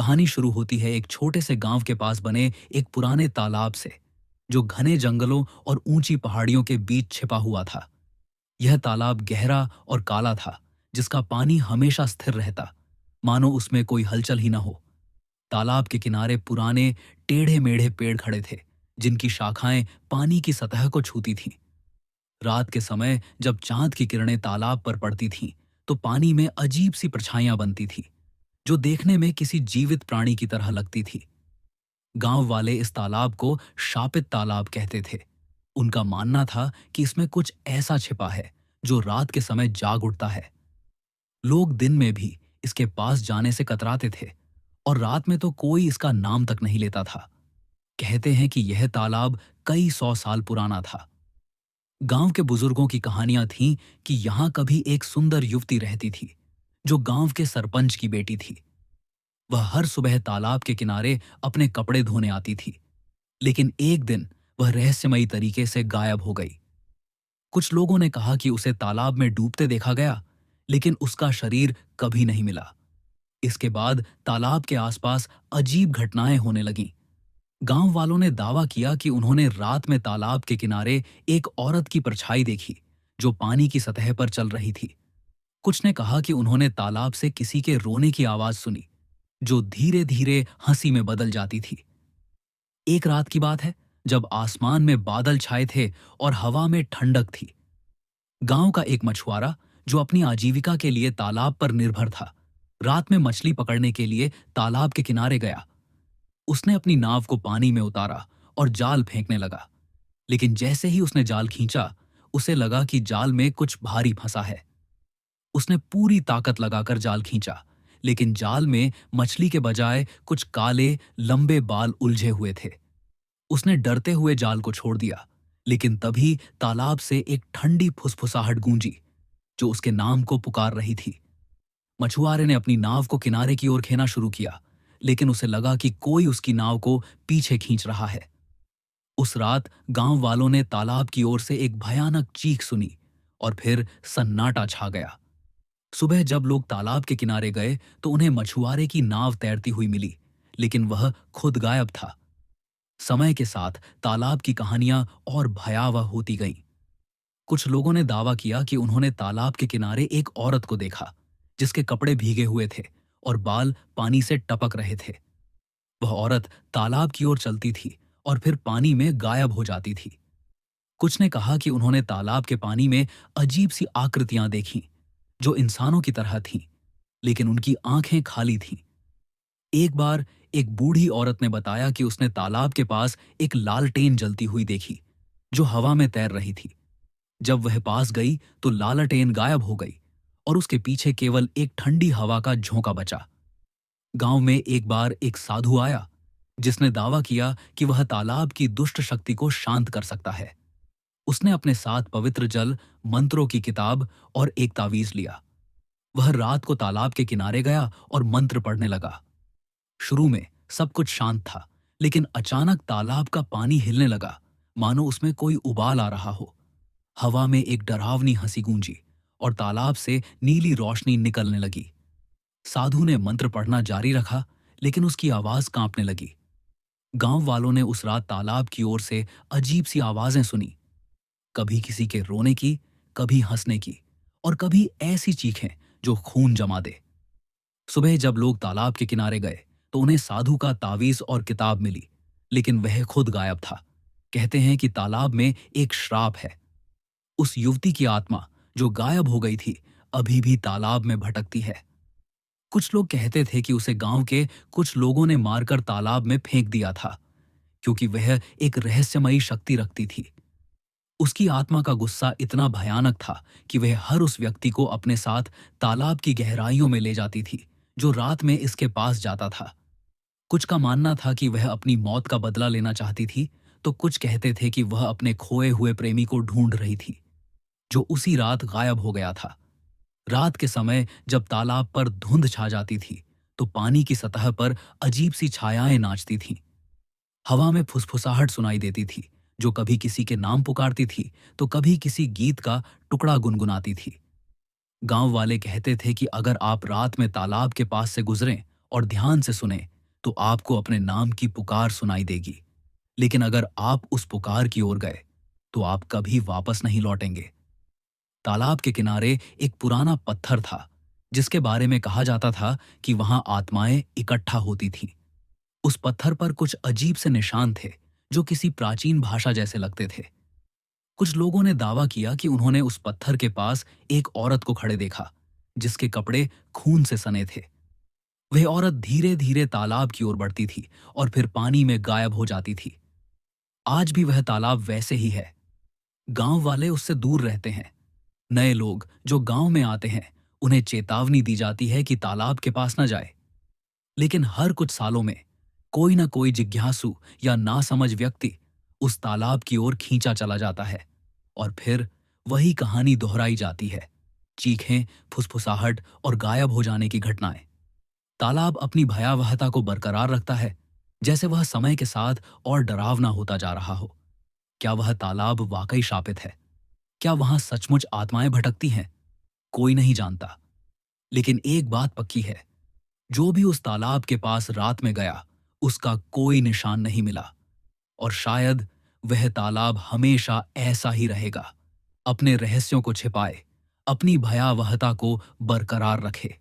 कहानी शुरू होती है एक छोटे से गांव के पास बने एक पुराने तालाब से, जो घने जंगलों और ऊंची पहाड़ियों के बीच छिपा हुआ था। यह तालाब गहरा और काला था, जिसका पानी हमेशा स्थिर रहता, मानो उसमें कोई हलचल ही न हो। तालाब के किनारे पुराने टेढ़े मेढ़े पेड़ खड़े थे, जिनकी शाखाएं पानी की सतह को छूती थीं। रात के समय जब चांद की किरणें तालाब पर पड़ती थीं, तो पानी में अजीब सी परछाइयां बनती थीं, जो देखने में किसी जीवित प्राणी की तरह लगती थी। गांव वाले इस तालाब को शापित तालाब कहते थे। उनका मानना था कि इसमें कुछ ऐसा छिपा है जो रात के समय जाग उठता है। लोग दिन में भी इसके पास जाने से कतराते थे, और रात में तो कोई इसका नाम तक नहीं लेता था। कहते हैं कि यह तालाब कई सौ साल पुराना था। गांव के बुजुर्गों की कहानियां थीं कि यहां कभी एक सुंदर युवती रहती थी, जो गांव के सरपंच की बेटी थी। वह हर सुबह तालाब के किनारे अपने कपड़े धोने आती थी, लेकिन एक दिन वह रहस्यमयी तरीके से गायब हो गई। कुछ लोगों ने कहा कि उसे तालाब में डूबते देखा गया, लेकिन उसका शरीर कभी नहीं मिला। इसके बाद तालाब के आसपास अजीब घटनाएं होने लगीं। गांव वालों ने दावा किया कि उन्होंने रात में तालाब के किनारे एक औरत की परछाई देखी, जो पानी की सतह पर चल रही थी। कुछ ने कहा कि उन्होंने तालाब से किसी के रोने की आवाज सुनी, जो धीरे धीरे हंसी में बदल जाती थी। एक रात की बात है, जब आसमान में बादल छाए थे और हवा में ठंडक थी। गांव का एक मछुआरा, जो अपनी आजीविका के लिए तालाब पर निर्भर था, रात में मछली पकड़ने के लिए तालाब के किनारे गया। उसने अपनी नाव को पानी में उतारा और जाल फेंकने लगा, लेकिन जैसे ही उसने जाल खींचा, उसे लगा कि जाल में कुछ भारी फंसा है। उसने पूरी ताकत लगाकर जाल खींचा, लेकिन जाल में मछली के बजाय कुछ काले लंबे बाल उलझे हुए थे। उसने डरते हुए जाल को छोड़ दिया, लेकिन तभी तालाब से एक ठंडी फुसफुसाहट गूंजी, जो उसके नाम को पुकार रही थी। मछुआरे ने अपनी नाव को किनारे की ओर खेना शुरू किया, लेकिन उसे लगा कि कोई उसकी नाव को पीछे खींच रहा है। उस रात गांव वालों ने तालाब की ओर से एक भयानक चीख सुनी, और फिर सन्नाटा छा गया। सुबह जब लोग तालाब के किनारे गए, तो उन्हें मछुआरे की नाव तैरती हुई मिली, लेकिन वह खुद गायब था। समय के साथ तालाब की कहानियां और भयावह होती गईं। कुछ लोगों ने दावा किया कि उन्होंने तालाब के किनारे एक औरत को देखा, जिसके कपड़े भीगे हुए थे और बाल पानी से टपक रहे थे। वह औरत तालाब की ओर चलती थी और फिर पानी में गायब हो जाती थी। कुछ ने कहा कि उन्होंने तालाब के पानी में अजीब सी आकृतियां देखीं, जो इंसानों की तरह थीं, लेकिन उनकी आंखें खाली थीं। एक बार एक बूढ़ी औरत ने बताया कि उसने तालाब के पास एक लालटेन जलती हुई देखी, जो हवा में तैर रही थी। जब वह पास गई, तो लालटेन गायब हो गई और उसके पीछे केवल एक ठंडी हवा का झोंका बचा। गांव में एक बार एक साधु आया, जिसने दावा किया कि वह तालाब की दुष्ट शक्ति को शांत कर सकता है। उसने अपने साथ पवित्र जल, मंत्रों की किताब और एक तावीज लिया। वह रात को तालाब के किनारे गया और मंत्र पढ़ने लगा। शुरू में सब कुछ शांत था, लेकिन अचानक तालाब का पानी हिलने लगा, मानो उसमें कोई उबाल आ रहा हो। हवा में एक डरावनी हंसी गूंजी और तालाब से नीली रोशनी निकलने लगी। साधु ने मंत्र पढ़ना जारी रखा, लेकिन उसकी आवाज कांपने लगी। गांव वालों ने उस रात तालाब की ओर से अजीब सी आवाजें सुनी, कभी किसी के रोने की, कभी हंसने की, और कभी ऐसी चीखें जो खून जमा दे। सुबह जब लोग तालाब के किनारे गए, तो उन्हें साधु का तावीज और किताब मिली, लेकिन वह खुद गायब था। कहते हैं कि तालाब में एक श्राप है। उस युवती की आत्मा, जो गायब हो गई थी, अभी भी तालाब में भटकती है। कुछ लोग कहते थे कि उसे गांव के कुछ लोगों ने मारकर तालाब में फेंक दिया था, क्योंकि वह एक रहस्यमयी शक्ति रखती थी। उसकी आत्मा का गुस्सा इतना भयानक था कि वह हर उस व्यक्ति को अपने साथ तालाब की गहराइयों में ले जाती थी, जो रात में इसके पास जाता था। कुछ का मानना था कि वह अपनी मौत का बदला लेना चाहती थी, तो कुछ कहते थे कि वह अपने खोए हुए प्रेमी को ढूंढ रही थी, जो उसी रात गायब हो गया था। रात के समय जब तालाब पर धुंध छा जाती थी, तो पानी की सतह पर अजीब सी छायाएं नाचती थीं। हवा में फुसफुसाहट सुनाई देती थी, जो कभी किसी के नाम पुकारती थी, तो कभी किसी गीत का टुकड़ा गुनगुनाती थी। गांव वाले कहते थे कि अगर आप रात में तालाब के पास से गुजरें और ध्यान से सुने, तो आपको अपने नाम की पुकार सुनाई देगी। लेकिन अगर आप उस पुकार की ओर गए तो आप कभी वापस नहीं लौटेंगे। तालाब के किनारे एक पुराना पत्थर था जिसके बारे में कहा जाता था कि वहां आत्माएं इकट्ठा होती थीं। उस पत्थर पर कुछ अजीब से निशान थे जो किसी प्राचीन भाषा जैसे लगते थे। कुछ लोगों ने दावा किया कि उन्होंने उस पत्थर के पास एक औरत को खड़े देखा जिसके कपड़े खून से सने थे। वह औरत धीरे धीरे तालाब की ओर बढ़ती थी और फिर पानी में गायब हो जाती थी। आज भी वह तालाब वैसे ही है। गांव वाले उससे दूर रहते हैं। नए लोग जो गांव में आते हैं उन्हें चेतावनी दी जाती है कि तालाब के पास न जाए। लेकिन हर कुछ सालों में कोई ना कोई जिज्ञासु या नासमझ व्यक्ति उस तालाब की ओर खींचा चला जाता है और फिर वही कहानी दोहराई जाती है। चीखें, फुसफुसाहट और गायब हो जाने की घटनाएं। तालाब अपनी भयावहता को बरकरार रखता है, जैसे वह समय के साथ और डरावना होता जा रहा हो। क्या वह तालाब वाकई शापित है? क्या वहां सचमुच आत्माएं भटकती हैं? कोई नहीं जानता। लेकिन एक बात पक्की है, जो भी उस तालाब के पास रात में गया उसका कोई निशान नहीं मिला। और शायद वह तालाब हमेशा ऐसा ही रहेगा, अपने रहस्यों को छिपाए, अपनी भयावहता को बरकरार रखे।